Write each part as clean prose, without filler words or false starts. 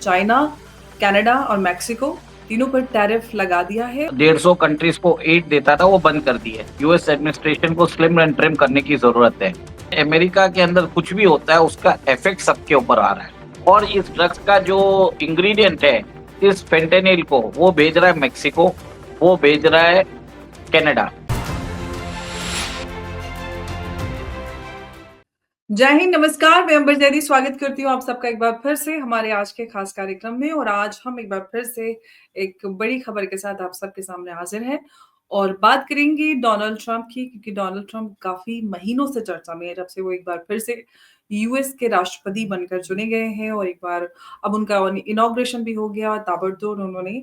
China, Canada और Mexico तीनों पर टैरिफ लगा दिया है। 150 कंट्रीज को एड देता था वो बंद कर दी है। यूएस एडमिनिस्ट्रेशन को स्लिम एंड ट्रिम करने की जरूरत है। अमेरिका के अंदर कुछ भी होता है उसका इफेक्ट सबके ऊपर आ रहा है और इस ड्रग्स का जो इंग्रेडिएंट है इस फेंटेनिल को वो भेज रहा है मेक्सिको, वो भेज रहा है कनाडा। जय हिंद, नमस्कार। मैं अंबर जैदी स्वागत करती हूँ आप सबका एक बार फिर से हमारे आज के खास कार्यक्रम में। और आज हम एक बार फिर से एक बड़ी खबर के साथ आप सबके सामने हाजिर हैं और बात करेंगे डोनाल्ड ट्रंप की, क्योंकि डोनाल्ड ट्रंप काफी महीनों से चर्चा में है जब से वो एक बार फिर से यूएस के राष्ट्रपति बनकर चुने गए हैं। और एक बार अब उनका इनॉग्रेशन भी हो गया, ताबड़तोड़ उन्होंने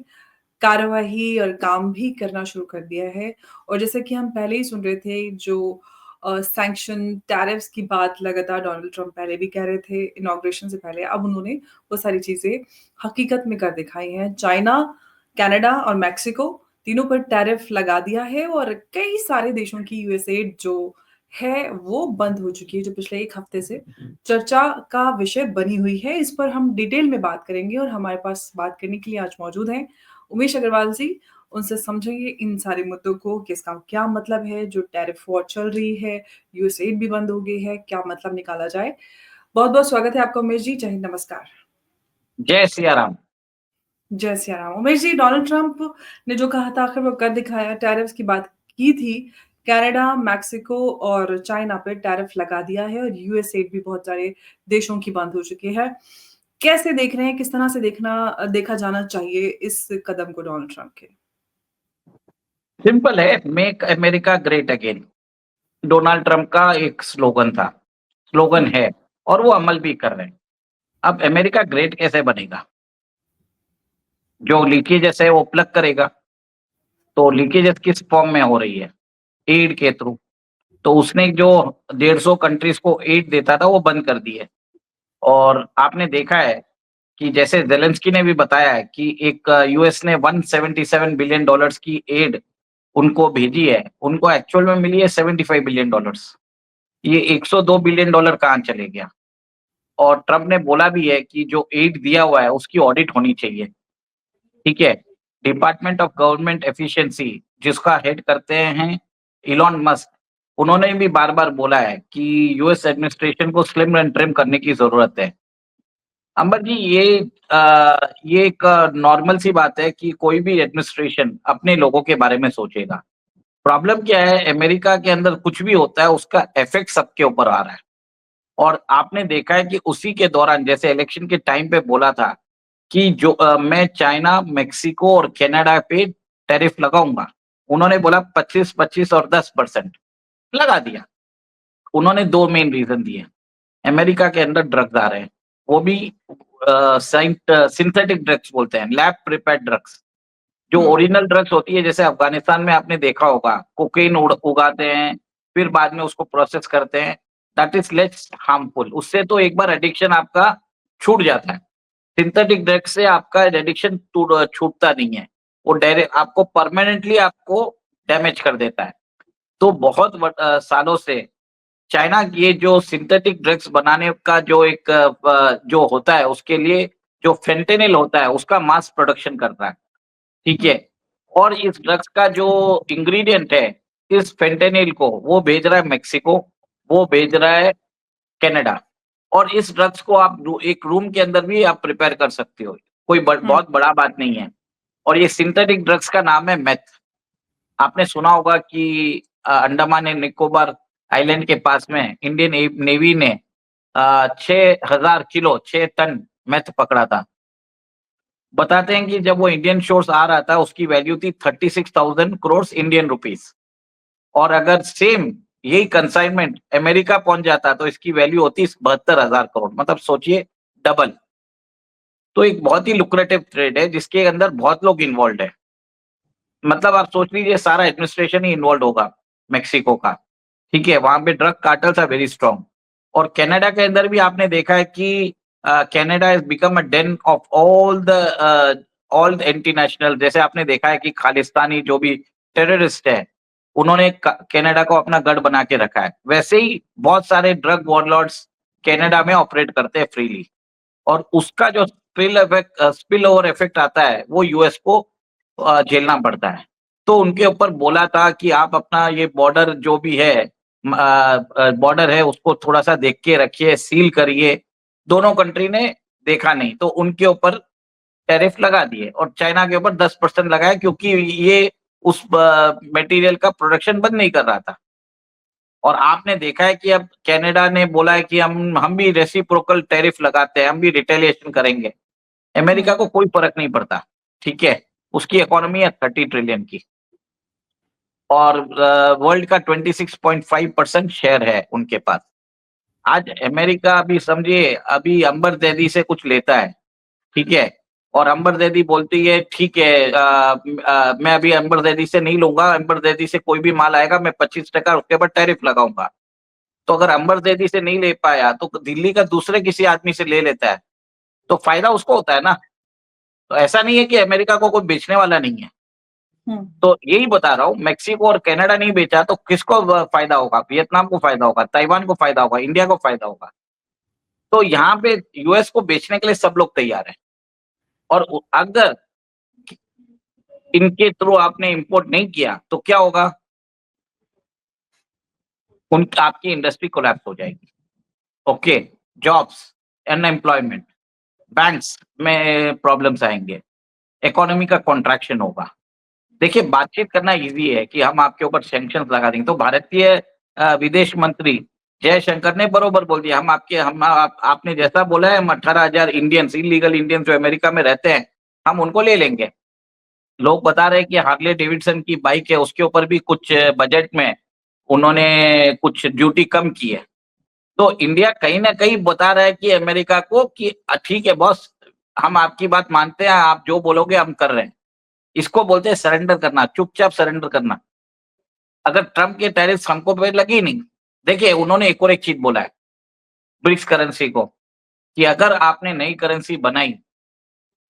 कार्यवाही और काम भी करना शुरू कर दिया है। और जैसे कि हम पहले ही सुन रहे थे, जो सैंक्शन टैरिफ्स की बात लगातार डोनाल्ड ट्रंप पहले भी कह रहे थे इनॉग्रेशन से पहले, अब उन्होंने वो सारी चीजें हकीकत में कर दिखाई हैं। चाइना, कनाडा और मेक्सिको तीनों पर टैरिफ लगा दिया है और कई सारे देशों की यूएसएड जो है वो बंद हो चुकी है, जो पिछले एक हफ्ते से चर्चा का विषय बनी हुई है। इस पर हम डिटेल में बात करेंगे और हमारे पास बात करने के लिए आज मौजूद हैं उमेश अग्रवाल जी। उनसे समझेंगे इन सारे मुद्दों को कि इसका क्या मतलब है, जो टैरिफ वॉर चल रही है, यूएसएड भी बंद हो गई है, क्या मतलब निकाला जाए। बहुत बहुत स्वागत है आपका उमेश जी। जय हिंद, नमस्कार। जय सिया राम। जय सिया राम। उमेश जी, डोनाल्ड ट्रंप ने जो कहा था आखिर वो कर दिखाया। टैरिफ्स की बात की थी, कनाडा, मैक्सिको और चाइना पे टैरिफ लगा दिया है और यूएसएड भी बहुत सारे देशों की बंद हो चुकी है। कैसे देख रहे हैं, किस तरह से देखा जाना चाहिए इस कदम को डोनाल्ड ट्रंप के? सिंपल है, make America great again. Donald Trump का एक स्लोगन है और वो अमल भी कर रहे हैं। अब अमेरिका ग्रेट कैसे बनेगा? जो लीकेजेस है वो प्लग करेगा। तो लीकेजेस किस फॉर्म में हो रही है? एड के थ्रू। तो उसने जो 150 कंट्रीज को एड देता था वो बंद कर दी है। और आपने देखा है कि जैसे जेलेंस्की ने भी बताया है कि एक यूएस ने 177 बिलियन डॉलर्स की एड उनको भेजी है, उनको एक्चुअल में मिली है 75 बिलियन डॉलर्स। ये 102 बिलियन डॉलर कहाँ चले गया? और ट्रंप ने बोला भी है कि जो एड दिया हुआ है उसकी ऑडिट होनी चाहिए। ठीक है। डिपार्टमेंट ऑफ गवर्नमेंट एफिशिएंसी जिसका हेड करते हैं इलॉन मस्क, उन्होंने भी बार बार बोला है कि यूएस एडमिनिस्ट्रेशन को स्लिम एंड ट्रिम करने की जरूरत है। अंबर जी, ये एक नॉर्मल सी बात है कि कोई भी एडमिनिस्ट्रेशन अपने लोगों के बारे में सोचेगा। प्रॉब्लम क्या है, अमेरिका के अंदर कुछ भी होता है उसका इफेक्ट सबके ऊपर आ रहा है। और आपने देखा है कि उसी के दौरान जैसे इलेक्शन के टाइम पे बोला था कि जो मैं चाइना, मेक्सिको और कनाडा पे टैरिफ लगाऊंगा। उन्होंने बोला 25-25 और 10% लगा दिया। उन्होंने दो मेन रीजन दिए। अमेरिका के अंदर ड्रग्स आ रहे हैं, वो भी सिंथेटिक ड्रग्स बोलते हैं, लैब प्रिपेयर्ड ड्रग्स। जो ओरिजिनल ड्रग्स होती है, जैसे अफगानिस्तान में आपने देखा होगा, कोकेन उगाते हैं, फिर बाद में उसको प्रोसेस करते हैं, दैट इज लेस हार्मफुल। उससे तो एक बार एडिक्शन आपका छूट जाता है। सिंथेटिक ड्रग्स से आपका एडिक्शन छूटता नहीं है, वो डायरेक्ट आपको परमानेंटली आपको डैमेज कर देता है। तो बहुत सालों से चाइना ये जो सिंथेटिक ड्रग्स बनाने का जो एक जो होता है उसके लिए जो फेंटेनिल होता है उसका मास प्रोडक्शन करता है। ठीक है। और इस ड्रग्स का जो इंग्रेडिएंट है इस फेंटेनिल को वो भेज रहा है मेक्सिको, वो भेज रहा है कनाडा। और इस ड्रग्स को आप एक रूम के अंदर भी आप प्रिपेयर कर सकते हो, कोई बहुत बड़ा बात नहीं है। और ये सिंथेटिक ड्रग्स का नाम है मेथ। आपने सुना होगा कि अंडमान एंड निकोबार आइलैंड के पास में इंडियन नेवी ने 6,000 किलो 6 टन मेथ पकड़ा था। बताते हैं कि जब वो इंडियन शोर्स आ रहा था उसकी वैल्यू थी 36,000 करोड़ इंडियन रुपीस। और अगर सेम यही कंसाइनमेंट अमेरिका पहुंच जाता तो इसकी वैल्यू होती 72,000 करोड़, मतलब सोचिए डबल। तो एक बहुत ही लुक्रेटिव ट्रेड है जिसके अंदर बहुत लोग इन्वॉल्व है। मतलब आप सोच लीजिए सारा एडमिनिस्ट्रेशन ही इन्वॉल्व होगा मेक्सिको का। ठीक है, वहां पे drug cartels are very strong. और कनाडा के अंदर भी आपने देखा है कि Canada has become a den of all the anti national. जैसे आपने देखा है कि खालिस्तानी जो भी टेररिस्ट है उन्होंने कनाडा को अपना गढ़ बना के रखा है। वैसे ही बहुत सारे ड्रग वॉरलॉर्ड्स कनाडा में ऑपरेट करते हैं फ्रीली। और उसका जो स्पिल ओवर इफेक्ट आता है वो यूएस को झेलना पड़ता है। तो उनके ऊपर बोला था कि आप अपना ये बॉर्डर जो भी है, बॉर्डर है उसको थोड़ा-सा देख के रखिए, सील करिए। दोनों कंट्री ने देखा नहीं, तो उनके ऊपर टैरिफ लगा दिए और चाइना के ऊपर 10% लगाए, क्योंकि ये उस मटेरियल का प्रोडक्शन बंद नहीं कर रहा था। और आपने देखा है कि अब कनाडा ने बोला है कि हम भी रेसिप्रोकल टैरिफ लगाते हैं, हम भी रिटेलिएशन करेंगे। अमेरिका को कोई फ़र्क नहीं पड़ता, ठीक है? उसकी इकोनॉमी है 30 ट्रिलियन की और वर्ल्ड का 26.5% शेयर है उनके पास। आज अमेरिका अभी समझिए अभी अंबर ज़ैदी से कुछ लेता है, ठीक है? और अंबर ज़ैदी बोलती है ठीक है, मैं अभी अंबर ज़ैदी से नहीं लूँगा, अंबर ज़ैदी से कोई भी माल आएगा मैं 25% उसके ऊपर टैरिफ लगाऊँगा। तो अगर अंबर ज़ैदी से नहीं ले पाया तो दिल्ली का दूसरे किसी आदमी से ले लेता है, तो फ़ायदा उसको होता है ना। तो ऐसा नहीं है कि अमेरिका को कोई बेचने वाला नहीं है। तो यही बता रहा हूँ, मेक्सिको और कनाडा नहीं बेचा तो किसको फ़ायदा होगा? वियतनाम को फ़ायदा होगा, ताइवान को फ़ायदा होगा, इंडिया को फ़ायदा होगा। तो यहाँ पे यूएस को बेचने के लिए सब लोग तैयार हैं और अगर इनके थ्रू आपने इंपोर्ट नहीं किया तो क्या होगा? आपकी इंडस्ट्री कोलैप्स हो जाएगी। ओके, जॉब्स, अनएम्प्लॉयमेंट, बैंक्स में प्रॉब्लम्स आएँगे, इकोनॉमी का कॉन्ट्रैक्शन होगा। देखिए, बातचीत करना ईज़ी है कि हम आपके ऊपर सैंक्शंस लगा देंगे, तो भारतीय विदेश मंत्री जयशंकर ने बरोबर बोल दिया, हम आपने जैसा बोला है, हम 18,000 इंडियंस, इल्लीगल इंडियंस जो अमेरिका में रहते हैं, हम उनको ले लेंगे। लोग बता रहे हैं कि हार्ले डेविडसन की बाइक है, उसके ऊपर भी कुछ बजट में उन्होंने कुछ ड्यूटी कम की है। तो इंडिया कहीं न कहीं बता रहा है कि अमेरिका को कि ठीक है बॉस, हम आपकी बात मानते हैं, आप जो बोलोगे हम कर रहे हैं। इसको बोलते हैं सरेंडर करना, चुपचाप सरेंडर करना। अगर ट्रम्प के टैरिफ्स हमको पे लगे ही नहीं, देखिए उन्होंने एक और एक चीज़ बोला है, ब्रिक्स करेंसी को, कि अगर आपने नई करेंसी बनाई,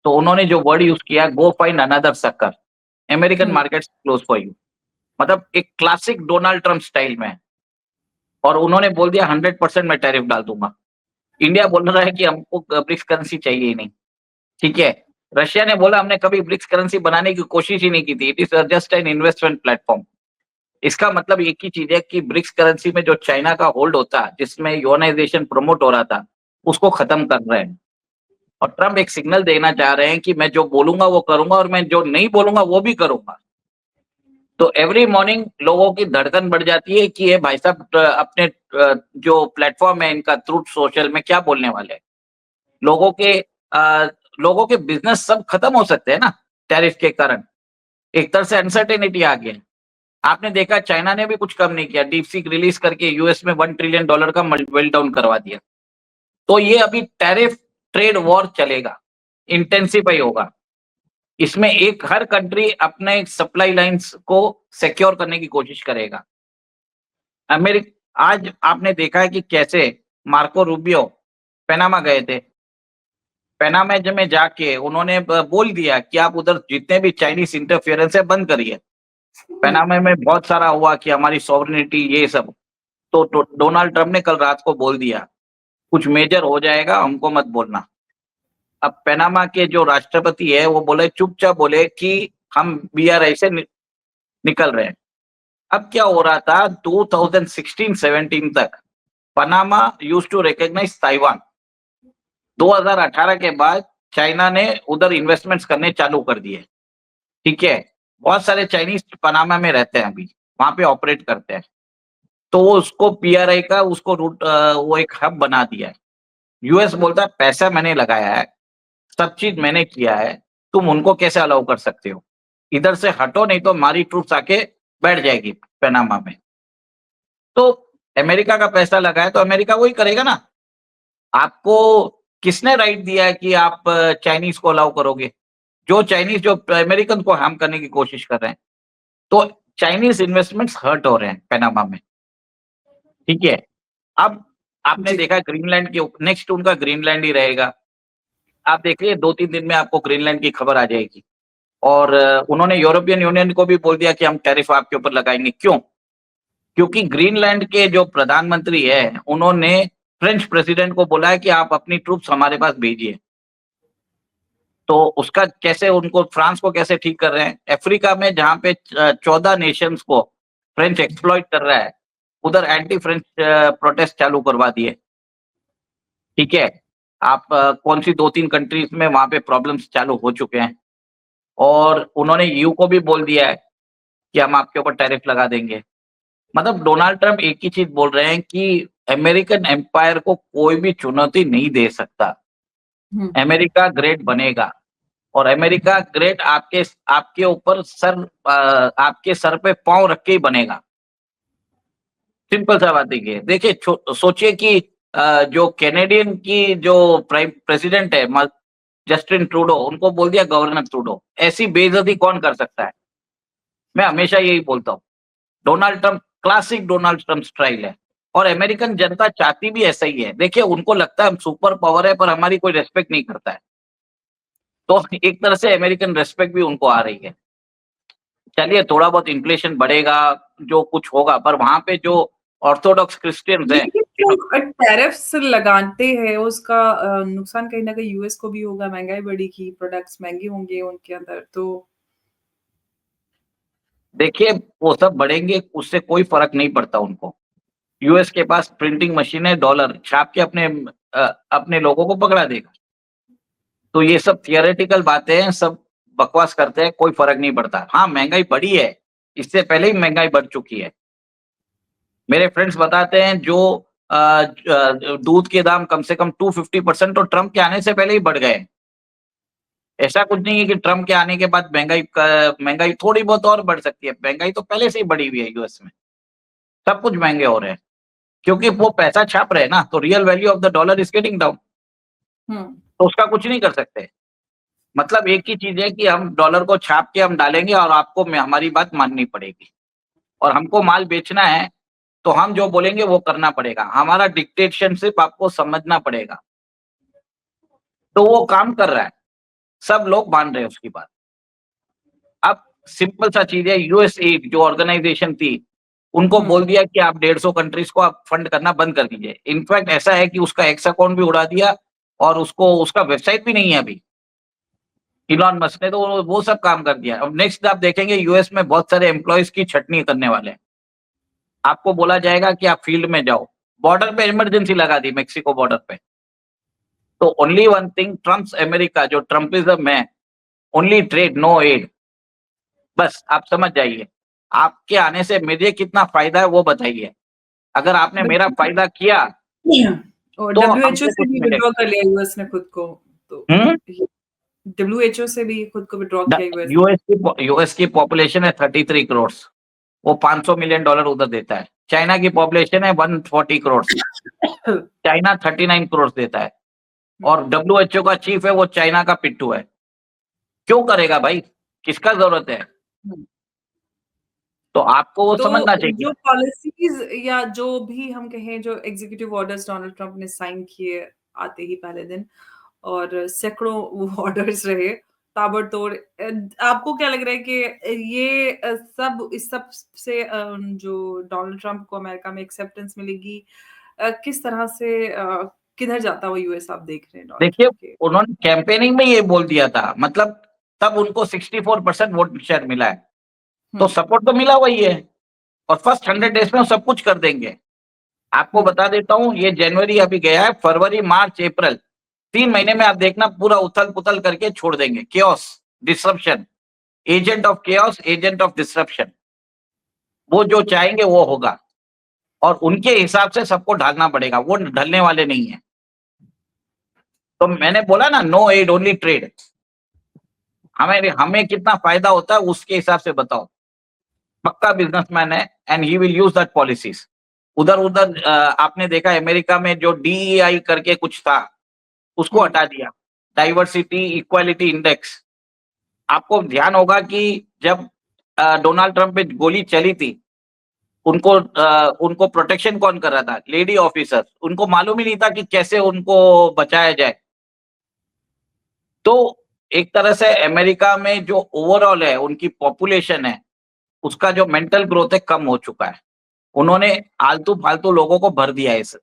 तो उन्होंने जो वर्ड यूज़ किया, go find another sucker, American markets close for you. मतलब एक क्लासिक डोनाल्ड ट्रम्प स्टाइल में और उन्होंने बोल दिया 100% मैं टैरिफ डाल दूँगा। इंडिया बोल रहा है कि हमको ब्रिक्स करेंसी चाहिए ही नहीं, ठीक है? रशिया ने बोला हमने कभी ब्रिक्स करेंसी बनाने की कोशिश ही नहीं की थी, it is just an investment platform. इसका मतलब एक ही चीज़ है कि ब्रिक्स करेंसी में जो चाइना का होल्ड होता, जिसमें यूएनाइज़ेशन प्रमोट हो रहा था, उसको खत्म कर रहे हैं। और ट्रम्प एक सिग्नल देना चाह रहे हैं कि मैं जो बोलूँगा वो करूँगा और मैं जो नहीं बोलूँगा वो भी करूँगा। तो एवरी मॉर्निंग लोगों की धड़कन बढ़ जाती है कि ये भाई साहब अपने जो प्लेटफ़ॉर्म है इनका ट्रुथ सोशल में क्या बोलने वाले हैं। लोगों के लोगों के बिज़नेस सब खत्म हो सकते हैं ना, टैरिफ के कारण। एक तरह से अनसर्टेनिटी आ गया है। आपने देखा चाइना ने भी कुछ कम नहीं किया, डीपसीक रिलीज़ करके यूएस में $1 ट्रिलियन का मेल्टडाउन करवा दिया। तो ये अभी टैरिफ ट्रेड वॉर चलेगा, इंटेंसिफ़ाई होगा। इसमें एक हर कंट्री अपने सप्लाई लाइन्स को सिक्योर करने की कोशिश करेगा। आज आपने देखा है कि कैसे मार्को रूबियो पनामा गए थे। पनामा में जाके उन्होंने बोल दिया कि आप उधर जितने भी चाइनीज़ इंटरफेरेंस है बंद करिए। पनामा में बहुत सारा हुआ कि हमारी सॉवरेनिटी ये सब। तो डोनाल्ड ट्रम्प ने कल रात को बोल दिया, कुछ मेजर हो जाएगा हमको मत बोलना। अब पनामा के जो राष्ट्रपति है वो बोले चुपचाप बोले कि हम बीआरआई से निकल रहे हैं। अब क्या हो रहा था 2016-17 तक Panama used to recognise Taiwan. 2018 के बाद चाइना ने उधर इन्वेस्टमेंट्स करने चालू कर दिए, ठीक है? बहुत सारे चाइनीज़ पनामा में रहते हैं अभी, वहाँ पे ऑपरेट करते हैं। तो वो उसको पीआरआई का उसको वो एक हब बना दिया है। यूएस बोलता है पैसा मैंने लगाया है, सब चीज़ मैंने किया है, तुम उनको कैसे अलाउ कर सकते हो? इधर से हटो नहीं तो हमारी ट्रूप्स आके बैठ जाएगी पनामा में। तो अमेरिका का पैसा लगा है तो अमेरिका वही करेगा ना। आपको किसने राइट दिया है कि आप चाइनीज़ को अलाउ करोगे? जो चाइनीज़ जो अमेरिकन को हार्म करने की कोशिश कर रहे हैं। तो चाइनीज़ इन्वेस्टमेंट्स हर्ट हो रहे हैं पनामा में, ठीक है? अब आपने जी। देखा ग्रीनलैंड के नेक्स्ट उनका ग्रीनलैंड ही रहेगा। आप देखिए 2-3 दिन में आपको ग्रीनलैंड की खबर आ जाएगी। और उन्होंने यूरोपियन यूनियन को भी बोल दिया कि हम टैरिफ आपके ऊपर लगाएँगे, क्यों? क्योंकि ग्रीनलैंड के जो प्रधानमंत्री हैं, उन्होंने फ्रेंच प्रेसिडेंट को बोला है कि आप अपनी ट्रूप्स हमारे पास भेजिए। तो उसका कैसे उनको फ्रांस को कैसे ठीक कर रहे हैं? अफ्रीका में जहाँ पे 14 नेशंस को फ्रेंच एक्सप्लॉइट कर रहा है, उधर एंटी फ्रेंच प्रोटेस्ट चालू करवा दिए। ठीक है? आप कौन सी 2-3 कंट्रीज़ में वहाँ पे प्रॉब्लम्स चालू हो चुके हैं और उन्होंने ईयू को भी बोल दिया है कि हम आपके ऊपर टैरिफ लगा देंगे। मतलब डोनाल्ड ट्रम्प एक ही चीज़ बोल रहे हैं कि अमेरिकन एम्पायर को कोई भी चुनौती नहीं दे सकता। हुँ। अमेरिका ग्रेट बनेगा और अमेरिका ग्रेट आपके ऊपर आपके सर पे पाँव रख के ही बनेगा। सिंपल सा बात देखिए। देखिए सोचिए कि जो कैनेडियन की जो प्राइम प्रेसिडेंट है जस्टिन ट्रूडो, उनको बोल दिया गवर्नर ट्रूडो। ऐसी बेइज्जती कौन कर सकता है? मैं हमेशा यही बोलता हूँ। Donald Trump classic Donald Trump style है और अमेरिकन जनता चाहती भी ऐसा ही है। देखिए उनको लगता है हम सुपर पावर है पर हमारी कोई रिस्पेक्ट नहीं करता है। तो एक तरह से अमेरिकन रिस्पेक्ट भी उनको आ रही है। चलिए थोड़ा बहुत इन्फ्लेशन बढ़ेगा, जो कुछ होगा, पर वहाँ पे जो ऑर्थोडॉक्स क्रिश्चियंस हैं, लेकिन जो टैरिफ्स लगाते हैं उसका नुकसान कहीं न कहीं यूएस को भी होगा, महँगाई बढ़ेगी, प्रोडक्ट्स महँगे होंगे उनके अंदर तो देखिए वो सब बढ़ेंगे, उससे कोई फ़र्क नहीं पड़ता उनको। यूएस के पास प्रिंटिंग मशीन है, डॉलर छाप के अपने लोगों को पकड़ा देगा। तो ये सब थियोरेटिकल बातें हैं, सब बकवास करते हैं, कोई फ़र्क नहीं पड़ता। हाँ, महँगाई बढ़ी है, इससे पहले ही महँगाई बढ़ चुकी है। मेरे फ्रेंड्स बताते हैं जो दूध के दाम कम से कम 250% तो ट्रम्प के आने से पहले ही बढ़ गए। ऐसा कुछ नहीं है कि ट्रम्प के आने के बाद महँगाई थोड़ी बहुत और बढ़ सकती है। महँगाई तो पहले से ही बढ़ी हुई है यूएस में। सब कुछ महँगे हो रहे हैं, क्योंकि वो पैसा छाप रहे हैं ना, तो real value of the dollar is getting down. हुँ। तो उसका कुछ नहीं कर सकते। मतलब एक ही चीज़ है कि हम डॉलर को छाप के हम डालेंगे और आपको हमारी बात माननी पड़ेगी और हमको माल बेचना है, तो हम जो बोलेंगे वो करना पड़ेगा। हमारा डिक्टेटरशिप आपको समझना पड़ेगा। तो वो काम कर रहा है, सब लोग मान रहे हैं उसकी बात। अब सिंपल सा चीज़ है, यूएसएड जो ऑर्गनाइज़ेशन थी, उनको हुँ। बोल दिया कि आप 150 कंट्रीज़ को आप फंड करना बंद कर दीजिए। इनफैक्ट ऐसा है कि उसका एक्स अकाउंट भी उड़ा दिया और उसको उसका वेबसाइट भी नहीं है अभी। इलॉन मस्क ने तो वो सब काम कर दिया। अब नेक्स्ट आप देखेंगे यूएस में बहुत सारे एम्प्लॉइज़ की छँटनी करने वाले हैं। आपको बोला जाएगा कि आप फील्ड में जाओ। बॉर्डर पे इमरजेंसी लगा दी मेक्सिको बॉर्डर पे। तो only one thing Trump's America जो ट्रम्पिज़्म है, ओनली ट्रेड नो एड। बस आप समझ जाइए। आपके आने से मुझे कितना फ़ायदा है वो बताइए। अगर आपने मेरा बिल्कुल। फ़ायदा किया और तो डब्ल्यूएचओ हमको से कुछ भी मिलेगा। विथड्रॉ कर लिया यूएस ने खुद को, तो हुँ? ये डब्ल्यूएचओ से भी खुद को विथड्रॉ द किया यूएस यूएस की पॉपुलेशन है 33 करोड़। वो $500 मिलियन उधर देता है। चाइना की पॉपुलेशन है 140 करोड़। ने। चाइना 39 करोड़ देता है हुँ। और डब्ल्यूएचओ का चीफ है वो चाइना का पिट्ठू है। क्यों करेगा भाई? किसका ज़रूरत है? हुँ। तो आपको वो समझना तो चाहिए। जो पॉलिसीज़ या जो भी हम कहें जो एग्ज़ीक्यूटिव ऑर्डर्स डोनाल्ड ट्रम्प ने साइन किए आते ही पहले दिन और सैकड़ों वो ऑर्डर्स रहे ताबड़तोड़ आपको क्या लग रहा है कि ये सब इस सब से जो डोनाल्ड ट्रम्प को अमेरिका में एक्सेप्टेंस मिलेगी किस तरह से किधर जाता हुआ यूएस आप देख रहे हैं डोनाल्ड देखिए, ट्रम्प के? उन्होंने कैंपेनिंग में ये बोल दिया था, मतलब तब उनको 64% वोट शेयर मिला है, तो हुँ, सपोर्ट तो मिला वही है और फर्स्ट 100 डेज़ में वो सब कुछ कर देंगे। आपको हुँ, बता देता हूँ, ये जनवरी अभी गया है, फरवरी, मार्च, अप्रैल 3 महीने में आप देखना पूरा उथल-पुथल करके छोड़ देंगे। Chaos, disruption, agent of chaos, agent of disruption. वो जो चाहेंगे वो होगा और उनके हिसाब से सबको ढालना पड़ेगा, वो ढलने वाले नहीं हैं। तो मैंने बोला ना नो एड ओनली ट्रेड। हमें हमें कितना फ़ायदा होता है उसके हिसाब से बताओ। पक्का बिज़नेसमैन है and he will use that policies. उधर-उधर आपने देखा अमेरिका में जो डीईआई करके कुछ था, उसको हुँ, हटा दिया। Diversity equality index. आपको ध्यान होगा कि जब डोनाल्ड ट्रम्प पे गोली चली थी, उनको प्रोटेक्शन कौन कर रहा था? Lady officers. उनको मालूम ही नहीं था कि कैसे उनको बचाया जाए। तो एक तरह से अमेरिका में जो ओवरऑल है, उनकी पॉपुलेशन है, उसका जो मेंटल ग्रोथ है कम हो चुका है। उन्होंने आलतू-फालतू लोगों को भर दिया है इस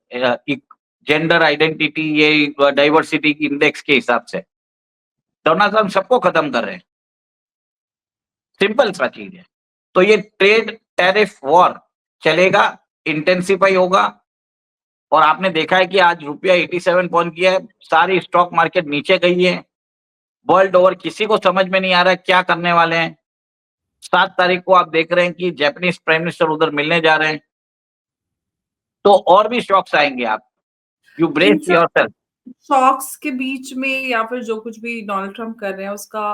जेंडर आइडेंटिटी ये डाइवर्सिटी इंडेक्स के हिसाब से। डोनाल्ड ट्रम्प सबको खत्म कर रहे हैं, सिंपल सा चीज है। तो ये ट्रेड टैरिफ वॉर चलेगा, इंटेंसिफाई होगा। और आपने देखा है कि आज रुपया 87 पहुंच गया है, सारी स्टॉक मार्केट नीचे गई है। वर्ल्ड ओवर किसी को समझ में नहीं आ रहा है क्या करने वाले हैं। 7 तारीख को आप देख रहे हैं कि जापानीज प्राइम मिनिस्टर उधर मिलने जा रहे हैं, तो और भी शॉक्स आएंगे। आप यू तो इन ब्रेस सब योरसेल्फ। शॉक्स के बीच में या फिर जो कुछ भी डोनाल्ड ट्रम्प कर रहे हैं उसका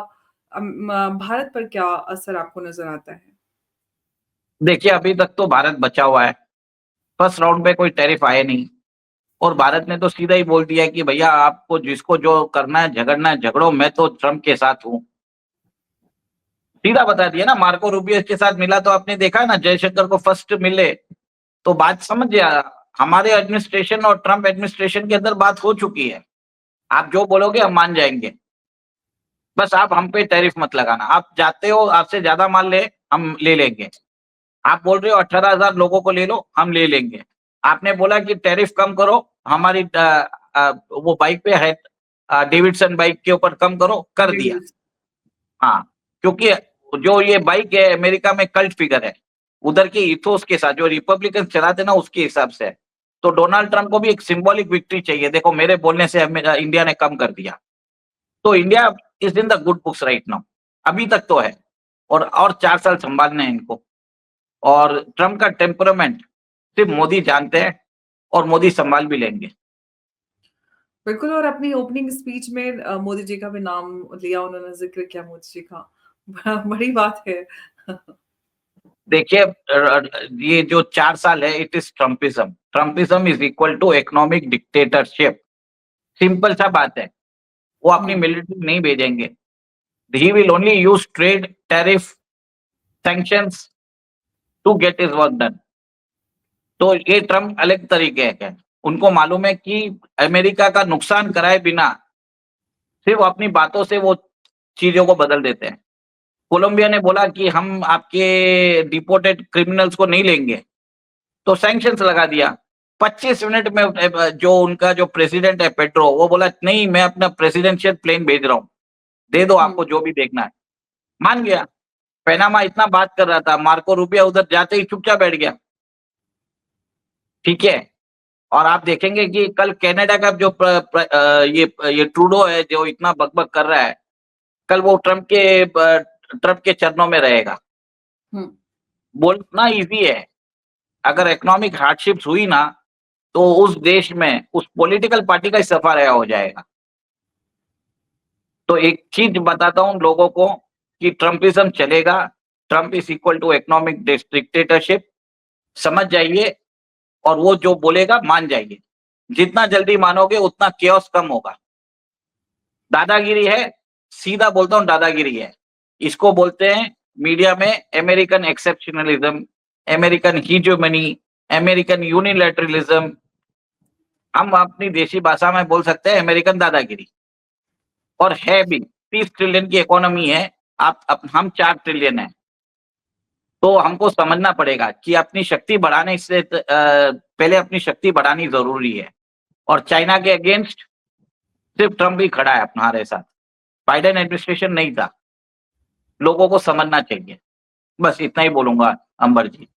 भारत पर क्या असर आपको नजर आता है? देखिए, अभी तक तो भारत बचा हुआ है, फर्स्ट राउंड पे कोई टैरिफ आए नहीं। और भारत ने तो सीधा ही बोल दिया है कि भैया आपको जिसको जो करना है, झगड़ना है झगड़ो, मैं तो ट्रम्प के साथ हूं। सीधा बता दिया ना। मार्को रूबियो के साथ मिला तो आपने देखा ना, जयशंकर को फर्स्ट मिले तो बात समझ गया। हमारे एडमिनिस्ट्रेशन और ट्रम्प एडमिनिस्ट्रेशन के अंदर बात हो चुकी है। आप जो बोलोगे हम मान जाएंगे, बस आप हम पे टैरिफ मत लगाना। आप जाते हो, आपसे ज्यादा माल ले, हम ले लेंगे। आप बोल रहे हो 18,000 लोगों को ले लो, हम ले लेंगे। आपने बोला कि टैरिफ कम करो, हमारी वो बाइक पे है, डेविडसन बाइक के ऊपर कम करो, कर दिया। बिल्कुल। हाँ, क्योंकि जो ये बाइक है अमेरिका में कल्ट फिगर है, उधर के इथोस के साथ जो रिपब्लिकन चलाते ना उसके हिसाब से है। तो डोनाल्ड ट्रम्प को भी एक सिंबॉलिक विक्ट्री चाहिए, देखो मेरे बोलने से इंडिया ने कम कर दिया। तो India is in the good books right now, अभी तक तो है। और 4 साल संभालने हैं इनको। और ट्रम्प का टेम्परामेंट सिर्फ मोदी जानते हैं, और मोदी संभाल भी लेंगे। बिल्कुल, और अपनी ओपनिंग स्पीच में मोदी जी का भी नाम लिया उन्होंने, ज़िक्र किया मोदी जी का। बड़ी बात है। देखिए, ये जो 4 साल है, it is Trumpism. Trumpism is equal to economic dictatorship. Simple सा बात है। वो अपनी हुँ, मिलिट्री नहीं भेजेंगे। He will only use trade, tariff, sanctions to get his work done. तो ये ट्रम्प अलग तरीके के हैं। उनको मालूम है कि अमेरिका का नुकसान कराए बिना सिर्फ अपनी बातों से वो चीजों को बदल देते हैं। कोलंबिया ने बोला कि हम आपके डिपोर्टेड क्रिमिनल्स को नहीं लेंगे, तो सैंक्शंस लगा दिया। 25 मिनट में जो उनका जो प्रेसिडेंट है पेट्रो, वो बोला नहीं मैं अपना प्रेसिडेंशियल प्लेन भेज रहा हूँ, दे दो हुँ। आपको जो भी देखना है। मान गया। पैनामा इतना बात कर रहा था, मार्को रूबियो उधर जाते ही चुपचाप बैठ गया। ठीक है। और आप देखेंगे कि कल कनाडा का जो ये ट्रूडो है जो इतना बकबक कर रहा है, कल वो ट्रम्प के चरणों में रहेगा। हुँ। बोलना इजी है, अगर इकोनॉमिक हार्डशिप्स हुई ना, तो उस देश में उस पॉलिटिकल पार्टी का ही सफा रहा हो जाएगा। तो एक चीज बताता हूं लोगों को कि ट्रम्पिज्म चलेगा। Trump is equal to economic dictatorship. समझ जाइए, और वो जो बोलेगा मान जाइए। जितना जल्दी मानोगे उतना केओस कम होगा। दादागिरी है, सीधा बोलता हूं दादागिरी है। इसको बोलते हैं मीडिया में अमेरिकन एक्सेप्शनलिज्म, अमेरिकन हीजोमनी, अमेरिकन यूनिलैटरलिज्म। हम अपनी देशी भाषा में बोल सकते हैं अमेरिकन दादागिरी। और है भी। 30 ट्रिलियन की इकोनॉमी है, हम 4 ट्रिलियन है। तो हमको समझना पड़ेगा कि अपनी शक्ति बढ़ाने से पहले अपनी शक्ति बढ़ानी जरूरी है। और चाइना के अगेंस्ट सिर्फ ट्रम्प ही खड़ा है हमारे साथ, बाइडेन एडमिनिस्ट्रेशन नहीं था। लोगों को समझना चाहिए। बस इतना ही बोलूंगा, अंबर जी।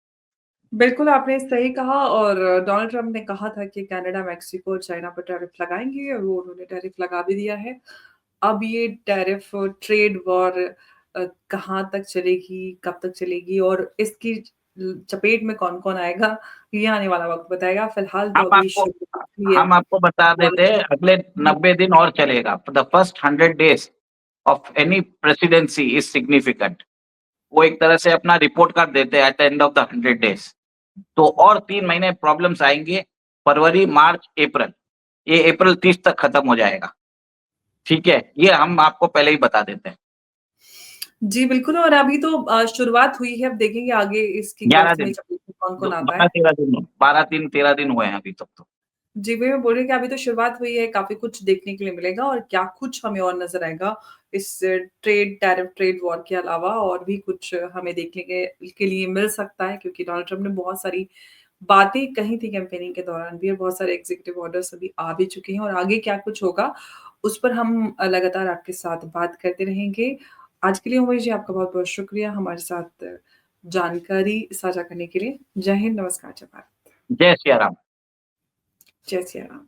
बिल्कुल, आपने सही कहा, और डोनाल्ड ट्रम्प ने कहा था कि कनाडा, मेक्सिको और चाइना पर टैरिफ लगाएँगे और वो उन्होंने टैरिफ लगा भी दिया है। अब ये टैरिफ ट्रेड वॉर कहाँ तक चलेगी, कब तक चलेगी और इसकी चपेट में कौन-कौन आएगा, ये आने वाला वक़्त बताएगा। फिलहाल तो हम अभी आपको शुरुआत हुई है। हम आपको बता और देते हैं, अगले 90 दिन और चलेगा। The first 100 days of any presidency is significant. वो एक तरह से अपना रिपोर्ट कार्ड देते हैं at the end of the 100 days. तो और 3 महीने प्रॉब्लम्स आएंगे, फरवरी, मार्च, अप्रैल। ये अप्रैल 30 तक खत्म हो जाएगा। ठीक है, ये हम आपको पहले ही बता देते हैं। जी, बिल्कुल, और अभी तो शुरुआत हुई है, अब देखेंगे आगे इसकी 11 गिरफ्त में दिन, चपेट में कौन-कौन आता बारह है। तेरह दिन 12 दिन 13 दिन हुए हैं अभी तक तो। जी, वही मैं बोल रही हूँ कि अभी तो शुरुआत हुई है, काफ़ी कुछ देखने के लिए मिलेगा और क्या कुछ हमें और नज़र आएगा इस ट्रेड वॉर के अलावा, और भी कुछ हमें देखने के लिए मिल सकता है, क्योंकि डोनाल्ड ट्रम्प ने बहुत सारी बातें कही थी कैंपेनिंग के दौरान भी और बहुत सारे एग्ज़ीक्यूटिव ऑर्डर्स अभी आ भी चुके हैं और आगे क्या कुछ होगा, उस पर हम लगातार आपके साथ बात करते रहेंगे। आज के लिए उमेश जी आपका बहुत-बहुत शुक्रिया हमारे साथ जानकारी साझा करने के लिए। जय हिंद, नमस्कार, जय भारत। जय सिया राम। जय सिया राम।